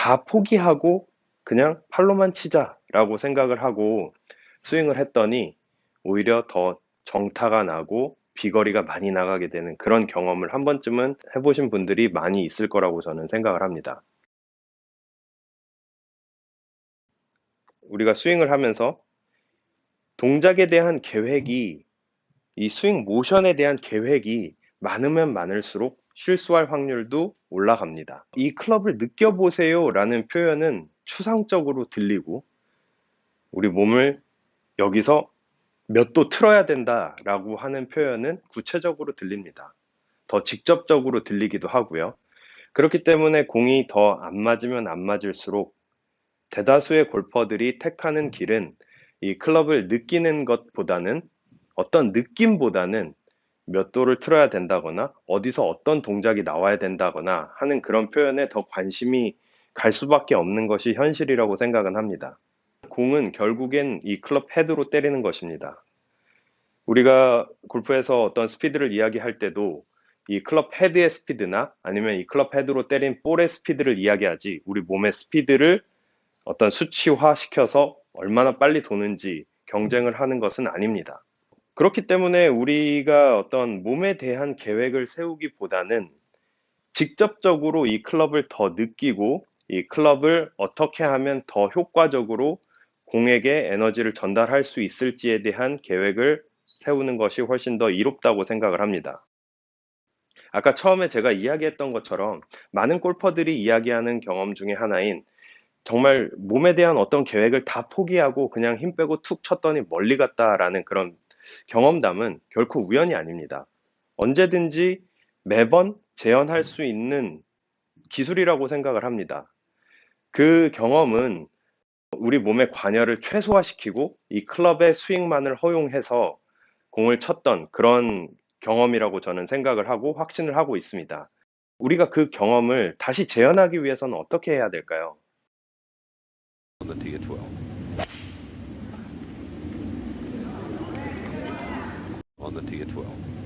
다 포기하고 그냥 팔로만 치자라고 생각을 하고 스윙을 했더니 오히려 더 정타가 나고 비거리가 많이 나가게 되는 그런 경험을 한 번쯤은 해보신 분들이 많이 있을 거라고 저는 생각을 합니다. 우리가 스윙을 하면서 동작에 대한 계획이, 이 스윙 모션에 대한 계획이 많으면 많을수록 실수할 확률도 올라갑니다. 이 클럽을 느껴보세요 라는 표현은 추상적으로 들리고 우리 몸을 여기서 몇 도 틀어야 된다라고 하는 표현은 구체적으로 들립니다. 더 직접적으로 들리기도 하고요. 그렇기 때문에 공이 더 안 맞으면 안 맞을수록 대다수의 골퍼들이 택하는 길은 이 클럽을 느끼는 것보다는, 어떤 느낌보다는 몇 도를 틀어야 된다거나 어디서 어떤 동작이 나와야 된다거나 하는 그런 표현에 더 관심이 갈 수밖에 없는 것이 현실이라고 생각은 합니다. 공은 결국엔 이 클럽 헤드로 때리는 것입니다. 우리가 골프에서 어떤 스피드를 이야기할 때도 이 클럽 헤드의 스피드나 아니면 이 클럽 헤드로 때린 볼의 스피드를 이야기하지, 우리 몸의 스피드를 어떤 수치화 시켜서 얼마나 빨리 도는지 경쟁을 하는 것은 아닙니다. 그렇기 때문에 우리가 어떤 몸에 대한 계획을 세우기보다는 직접적으로 이 클럽을 더 느끼고 이 클럽을 어떻게 하면 더 효과적으로 공에게 에너지를 전달할 수 있을지에 대한 계획을 세우는 것이 훨씬 더 이롭다고 생각을 합니다. 아까 처음에 제가 이야기했던 것처럼 많은 골퍼들이 이야기하는 경험 중에 하나인, 정말 몸에 대한 어떤 계획을 다 포기하고 그냥 힘 빼고 툭 쳤더니 멀리 갔다라는 그런 경험담은 결코 우연이 아닙니다. 언제든지 매번 재현할 수 있는 기술이라고 생각을 합니다. 그 경험은 우리 몸의 관여를 최소화시키고 이 클럽의 스윙만을 허용해서 공을 쳤던 그런 경험이라고 저는 생각을 하고 확신을 하고 있습니다. 우리가 그 경험을 다시 재현하기 위해서는 어떻게 해야 될까요? on the tee at 12. On the tee at 12.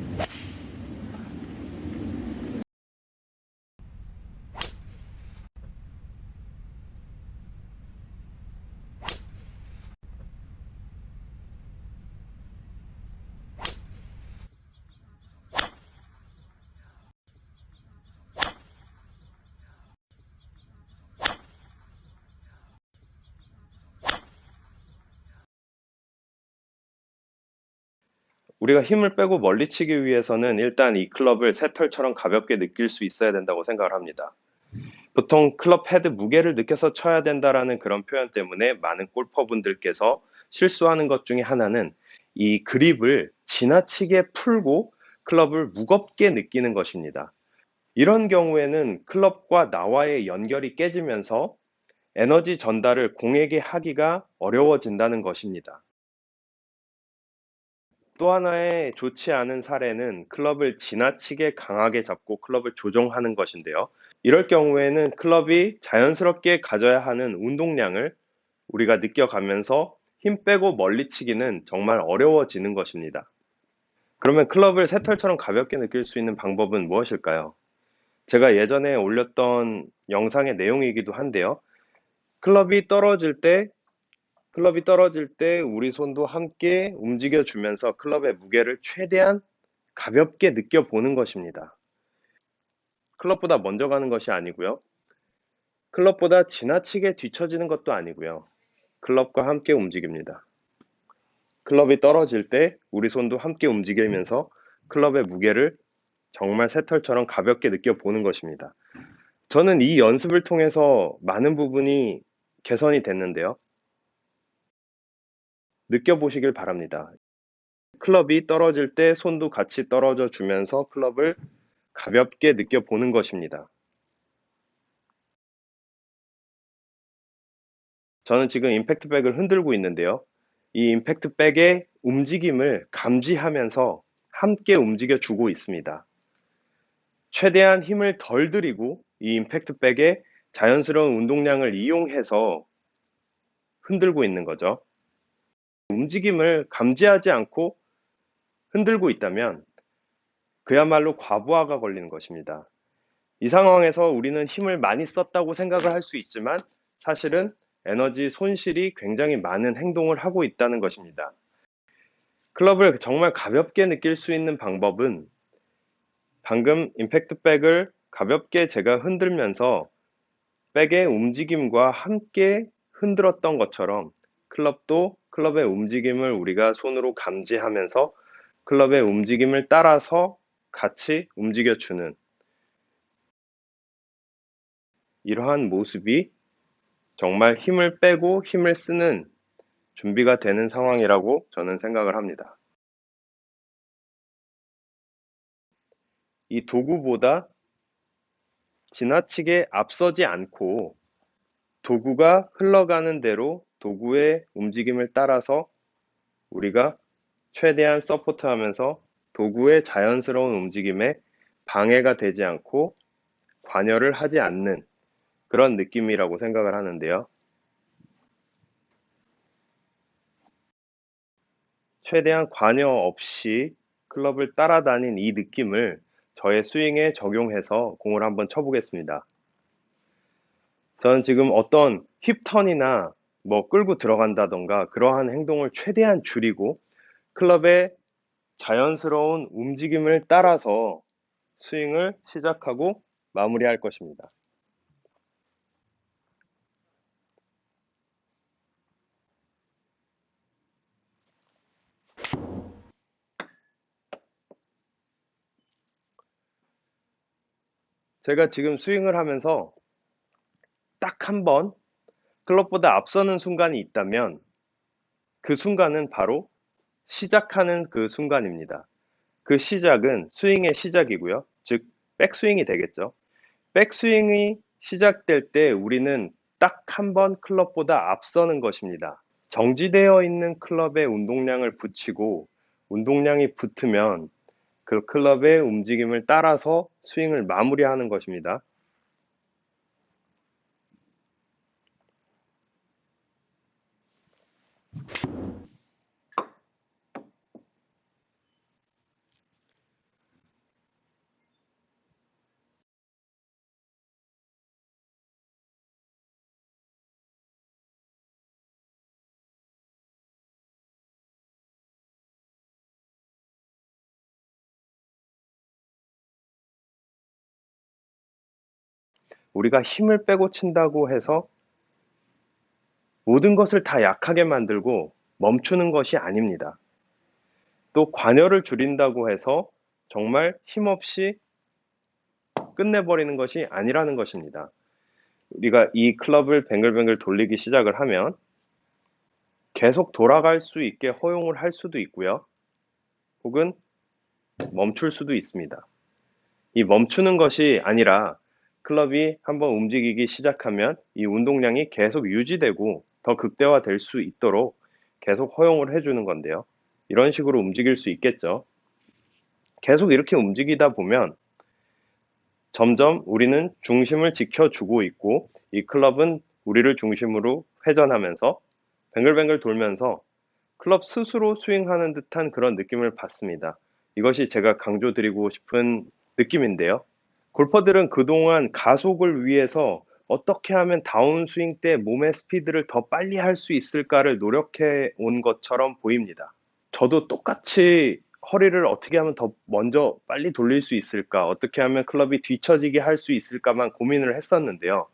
우리가 힘을 빼고 멀리 치기 위해서는 일단 이 클럽을 새털처럼 가볍게 느낄 수 있어야 된다고 생각을 합니다. 보통 클럽 헤드 무게를 느껴서 쳐야 된다라는 그런 표현 때문에 많은 골퍼분들께서 실수하는 것 중에 하나는 이 그립을 지나치게 풀고 클럽을 무겁게 느끼는 것입니다. 이런 경우에는 클럽과 나와의 연결이 깨지면서 에너지 전달을 공에게 하기가 어려워진다는 것입니다. 또 하나의 좋지 않은 사례는 클럽을 지나치게 강하게 잡고 클럽을 조종하는 것인데요. 이럴 경우에는 클럽이 자연스럽게 가져야 하는 운동량을 우리가 느껴가면서 힘 빼고 멀리 치기는 정말 어려워지는 것입니다. 그러면 클럽을 새털처럼 가볍게 느낄 수 있는 방법은 무엇일까요? 제가 예전에 올렸던 영상의 내용이기도 한데요. 클럽이 떨어질 때 클럽이 떨어질 때 우리 손도 함께 움직여주면서 클럽의 무게를 최대한 가볍게 느껴보는 것입니다. 클럽보다 먼저 가는 것이 아니고요. 클럽보다 지나치게 뒤처지는 것도 아니고요. 클럽과 함께 움직입니다. 클럽이 떨어질 때 우리 손도 함께 움직이면서 클럽의 무게를 정말 새털처럼 가볍게 느껴보는 것입니다. 저는 이 연습을 통해서 많은 부분이 개선이 됐는데요. 느껴보시길 바랍니다. 클럽이 떨어질 때 손도 같이 떨어져 주면서 클럽을 가볍게 느껴보는 것입니다. 저는 지금 임팩트백을 흔들고 있는데요. 이 임팩트백의 움직임을 감지하면서 함께 움직여 주고 있습니다. 최대한 힘을 덜 들이고 이 임팩트백의 자연스러운 운동량을 이용해서 흔들고 있는 거죠. 움직임을 감지하지 않고 흔들고 있다면 그야말로 과부하가 걸리는 것입니다. 이 상황에서 우리는 힘을 많이 썼다고 생각을 할 수 있지만 사실은 에너지 손실이 굉장히 많은 행동을 하고 있다는 것입니다. 클럽을 정말 가볍게 느낄 수 있는 방법은 방금 임팩트백을 가볍게 제가 흔들면서 백의 움직임과 함께 흔들었던 것처럼 클럽도 클럽의 움직임을 우리가 손으로 감지하면서 클럽의 움직임을 따라서 같이 움직여주는 이러한 모습이 정말 힘을 빼고 힘을 쓰는 준비가 되는 상황이라고 저는 생각을 합니다. 이 도구보다 지나치게 앞서지 않고 도구가 흘러가는 대로 도구의 움직임을 따라서 우리가 최대한 서포트하면서 도구의 자연스러운 움직임에 방해가 되지 않고 관여를 하지 않는 그런 느낌이라고 생각을 하는데요. 최대한 관여 없이 클럽을 따라다닌 이 느낌을 저의 스윙에 적용해서 공을 한번 쳐보겠습니다. 저는 지금 어떤 힙턴이나 뭐 끌고 들어간다던가 그러한 행동을 최대한 줄이고 클럽의 자연스러운 움직임을 따라서 스윙을 시작하고 마무리할 것입니다. 제가 지금 스윙을 하면서 딱 한 번 클럽보다 앞서는 순간이 있다면 그 순간은 바로 시작하는 그 순간입니다. 그 시작은 스윙의 시작이고요. 즉, 백스윙이 되겠죠. 백스윙이 시작될 때 우리는 딱 한 번 클럽보다 앞서는 것입니다. 정지되어 있는 클럽에 운동량을 붙이고 운동량이 붙으면 그 클럽의 움직임을 따라서 스윙을 마무리하는 것입니다. 우리가 힘을 빼고 친다고 해서 모든 것을 다 약하게 만들고 멈추는 것이 아닙니다. 또 관여를 줄인다고 해서 정말 힘없이 끝내버리는 것이 아니라는 것입니다. 우리가 이 클럽을 뱅글뱅글 돌리기 시작을 하면 계속 돌아갈 수 있게 허용을 할 수도 있고요. 혹은 멈출 수도 있습니다. 이 멈추는 것이 아니라 클럽이 한번 움직이기 시작하면 이 운동량이 계속 유지되고 더 극대화될 수 있도록 계속 허용을 해주는 건데요. 이런 식으로 움직일 수 있겠죠. 계속 이렇게 움직이다 보면 점점 우리는 중심을 지켜주고 있고 이 클럽은 우리를 중심으로 회전하면서 뱅글뱅글 돌면서 클럽 스스로 스윙하는 듯한 그런 느낌을 받습니다. 이것이 제가 강조드리고 싶은 느낌인데요. 골퍼들은 그동안 가속을 위해서 어떻게 하면 다운스윙 때 몸의 스피드를 더 빨리 할 수 있을까를 노력해 온 것처럼 보입니다. 저도 똑같이 허리를 어떻게 하면 더 먼저 빨리 돌릴 수 있을까, 어떻게 하면 클럽이 뒤처지게 할 수 있을까만 고민을 했었는데요.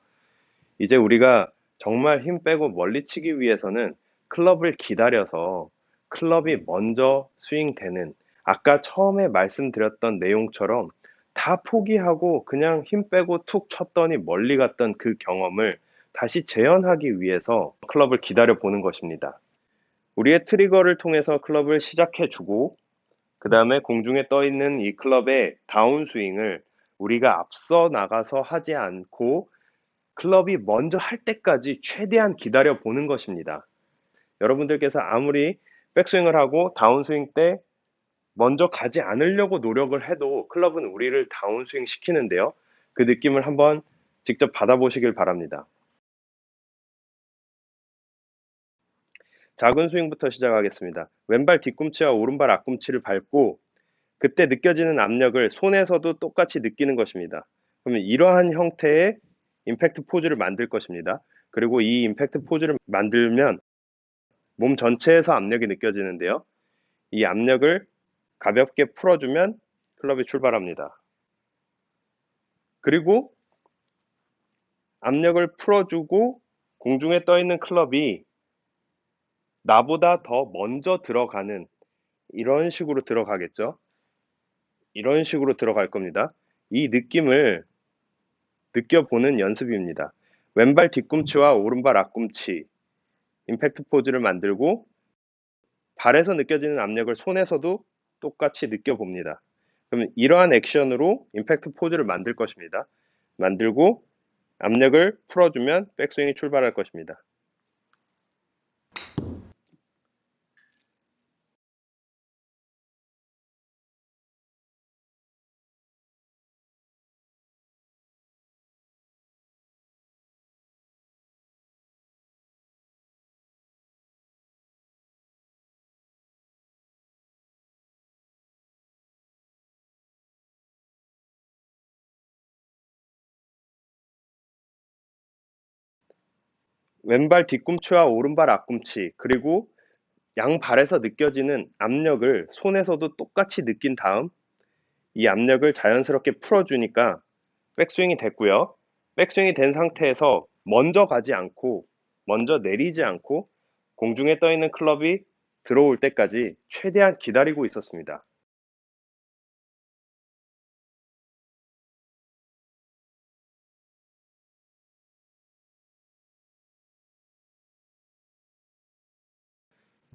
이제 우리가 정말 힘 빼고 멀리 치기 위해서는 클럽을 기다려서 클럽이 먼저 스윙되는 아까 처음에 말씀드렸던 내용처럼 다 포기하고 그냥 힘 빼고 툭 쳤더니 멀리 갔던 그 경험을 다시 재현하기 위해서 클럽을 기다려 보는 것입니다. 우리의 트리거를 통해서 클럽을 시작해 주고 그 다음에 공중에 떠 있는 이 클럽의 다운스윙을 우리가 앞서 나가서 하지 않고 클럽이 먼저 할 때까지 최대한 기다려 보는 것입니다. 여러분들께서 아무리 백스윙을 하고 다운스윙 때 먼저 가지 않으려고 노력을 해도 클럽은 우리를 다운스윙 시키는데요. 그 느낌을 한번 직접 받아보시길 바랍니다. 작은 스윙부터 시작하겠습니다. 왼발 뒤꿈치와 오른발 앞꿈치를 밟고 그때 느껴지는 압력을 손에서도 똑같이 느끼는 것입니다. 그러면 이러한 형태의 임팩트 포즈를 만들 것입니다. 그리고 이 임팩트 포즈를 만들면 몸 전체에서 압력이 느껴지는데요. 이 압력을 가볍게 풀어주면 클럽이 출발합니다. 그리고 압력을 풀어주고 공중에 떠 있는 클럽이 나보다 더 먼저 들어가는 이런 식으로 들어가겠죠. 이런 식으로 들어갈 겁니다. 이 느낌을 느껴보는 연습입니다. 왼발 뒤꿈치와 오른발 앞꿈치 임팩트 포즈를 만들고 발에서 느껴지는 압력을 손에서도 똑같이 느껴봅니다. 그러면 이러한 액션으로 임팩트 포즈를 만들 것입니다. 만들고 압력을 풀어주면 백스윙이 출발할 것입니다. 왼발 뒤꿈치와 오른발 앞꿈치 그리고 양발에서 느껴지는 압력을 손에서도 똑같이 느낀 다음 이 압력을 자연스럽게 풀어주니까 백스윙이 됐고요. 백스윙이 된 상태에서 먼저 가지 않고 먼저 내리지 않고 공중에 떠 있는 클럽이 들어올 때까지 최대한 기다리고 있었습니다.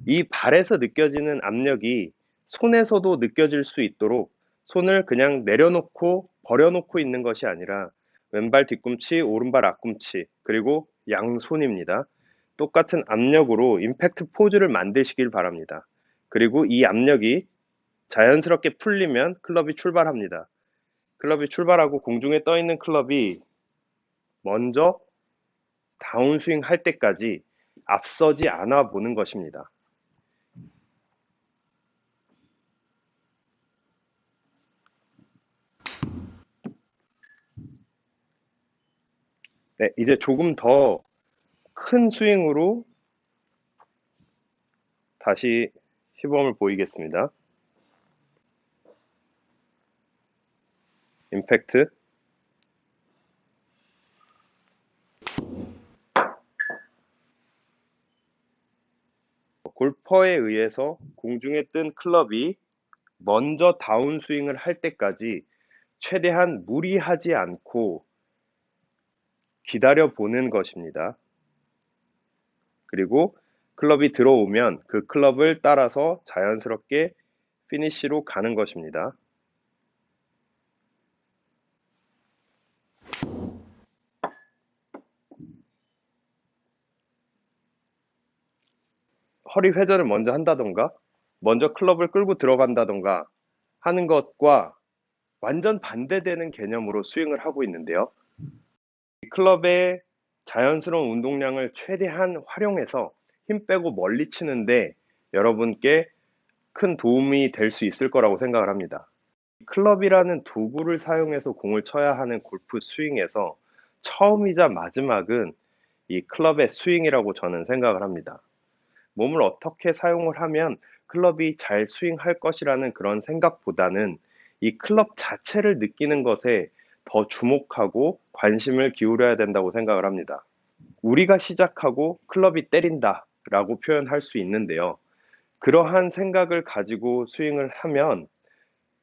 이 발에서 느껴지는 압력이 손에서도 느껴질 수 있도록 손을 그냥 내려놓고 버려놓고 있는 것이 아니라 왼발 뒤꿈치, 오른발 앞꿈치, 그리고 양손입니다. 똑같은 압력으로 임팩트 포즈를 만드시길 바랍니다. 그리고 이 압력이 자연스럽게 풀리면 클럽이 출발합니다. 클럽이 출발하고 공중에 떠 있는 클럽이 먼저 다운스윙 할 때까지 앞서지 않아 보는 것입니다. 네, 이제 조금 더 큰 스윙으로 다시 시범을 보이겠습니다. 임팩트. 골퍼에 의해서 공중에 뜬 클럽이 먼저 다운스윙을 할 때까지 최대한 무리하지 않고 기다려 보는 것입니다. 그리고 클럽이 들어오면 그 클럽을 따라서 자연스럽게 피니쉬로 가는 것입니다. 허리 회전을 먼저 한다던가 먼저 클럽을 끌고 들어간다던가 하는 것과 완전 반대되는 개념으로 스윙을 하고 있는데요. 클럽의 자연스러운 운동량을 최대한 활용해서 힘 빼고 멀리 치는데 여러분께 큰 도움이 될 수 있을 거라고 생각을 합니다. 클럽이라는 도구를 사용해서 공을 쳐야 하는 골프 스윙에서 처음이자 마지막은 이 클럽의 스윙이라고 저는 생각을 합니다. 몸을 어떻게 사용을 하면 클럽이 잘 스윙할 것이라는 그런 생각보다는 이 클럽 자체를 느끼는 것에 더 주목하고 관심을 기울여야 된다고 생각을 합니다. 우리가 시작하고 클럽이 때린다 라고 표현할 수 있는데요. 그러한 생각을 가지고 스윙을 하면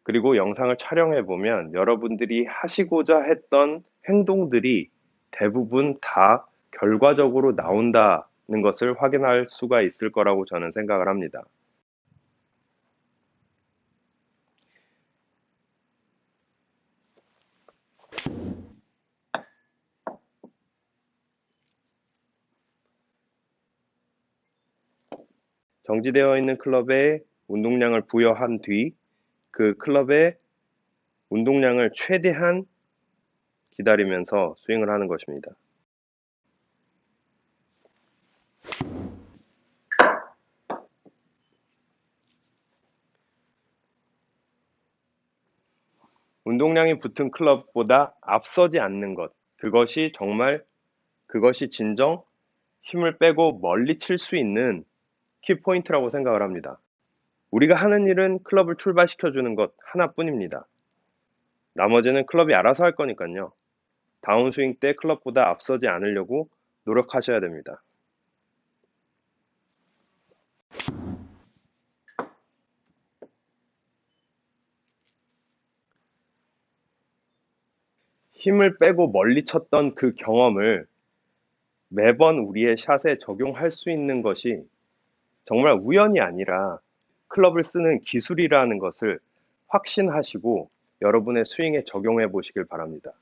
그리고 영상을 촬영해 보면 여러분들이 하시고자 했던 행동들이 대부분 다 결과적으로 나온다는 것을 확인할 수가 있을 거라고 저는 생각을 합니다. 정지되어 있는 클럽에 운동량을 부여한 뒤 그 클럽의 운동량을 최대한 기다리면서 스윙을 하는 것입니다. 운동량이 붙은 클럽보다 앞서지 않는 것. 그것이 진정 힘을 빼고 멀리 칠 수 있는 키포인트라고 생각을 합니다. 우리가 하는 일은 클럽을 출발시켜주는 것 하나뿐입니다. 나머지는 클럽이 알아서 할 거니까요. 다운스윙 때 클럽보다 앞서지 않으려고 노력하셔야 됩니다. 힘을 빼고 멀리 쳤던 그 경험을 매번 우리의 샷에 적용할 수 있는 것이 정말 우연이 아니라 클럽을 쓰는 기술이라는 것을 확신하시고 여러분의 스윙에 적용해 보시길 바랍니다.